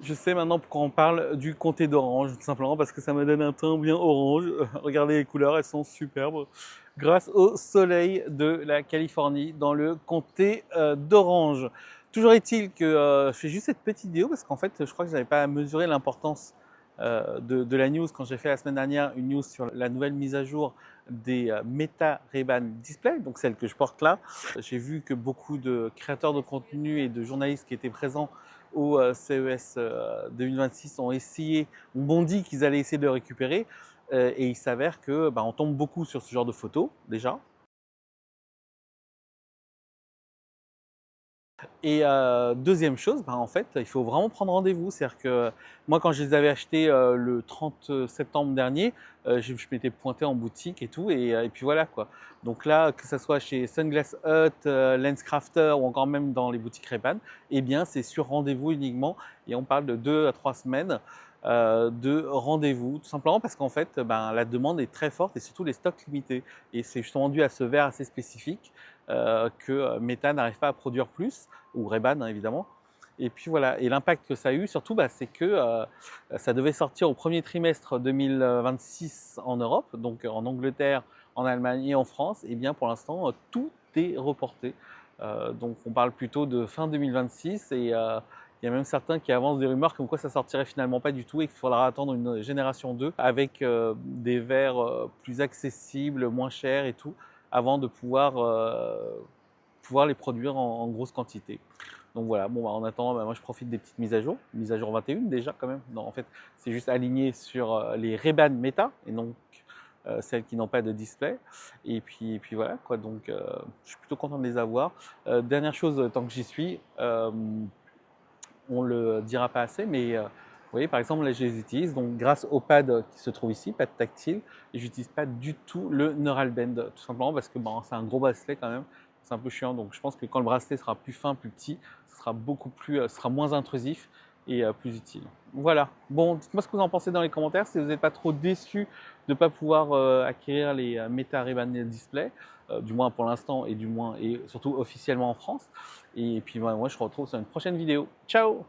Je sais maintenant pourquoi on parle du comté d'Orange, tout simplement parce que ça me donne un teint bien orange. Regardez les couleurs, elles sont superbes. Grâce au soleil de la Californie dans le comté d'Orange. Toujours est-il que je fais juste cette petite vidéo parce qu'en fait, je crois que je n'avais pas mesuré l'importance de la news quand j'ai fait la semaine dernière une news sur la nouvelle mise à jour des Meta Ray-Ban Display, donc celle que je porte là. J'ai vu que beaucoup de créateurs de contenu et de journalistes qui étaient présents au CES 2026 ont essayé, ont dit qu'ils allaient essayer de le récupérer. Et il s'avère que on tombe beaucoup sur ce genre de photos déjà. Et deuxième chose, en fait, il faut vraiment prendre rendez-vous. C'est-à-dire que moi, quand je les avais achetés le 30 septembre dernier, je m'étais pointé en boutique et tout, et puis voilà quoi. Donc là, que ce soit chez Sunglass Hut, Lenscrafter ou encore même dans les boutiques Ray-Ban, eh bien, c'est sur rendez-vous uniquement, et on parle de 2 à 3 semaines de rendez-vous, tout simplement parce qu'en fait, la demande est très forte et surtout les stocks limités. Et c'est justement dû à ce verre assez spécifique que Meta n'arrive pas à produire plus, ou Ray-Ban hein, évidemment. Et puis voilà, et l'impact que ça a eu surtout, c'est que ça devait sortir au premier trimestre 2026 en Europe, donc en Angleterre, en Allemagne et en France. Et bien pour l'instant, tout est reporté. Donc on parle plutôt de fin 2026 et il y a même certains qui avancent des rumeurs comme quoi ça sortirait finalement pas du tout et qu'il faudra attendre une génération 2 avec des verres plus accessibles, moins chers et tout, avant de pouvoir les produire en grosse quantité. Donc voilà, bon, en attendant, moi je profite des petites mises à jour 21 déjà quand même. Non, en fait, c'est juste aligné sur les Ray-Ban Meta et donc celles qui n'ont pas de display. Et puis voilà quoi, donc je suis plutôt content de les avoir. Dernière chose, tant que j'y suis, on le dira pas assez, mais vous voyez, par exemple, là, je les utilise donc grâce au pad qui se trouve ici, pad tactile, et j'utilise pas du tout le Neural Band, tout simplement parce que c'est un gros bracelet quand même, c'est un peu chiant. Donc je pense que quand le bracelet sera plus fin, plus petit, ce sera beaucoup plus, ce sera moins intrusif et plus utile. Voilà. Bon, dites-moi ce que vous en pensez dans les commentaires. Si vous n'êtes pas trop déçu de ne pas pouvoir acquérir les Meta Ray-Ban Display, du moins pour l'instant et du moins et surtout officiellement en France. Et puis moi je vous retrouve sur une prochaine vidéo. Ciao!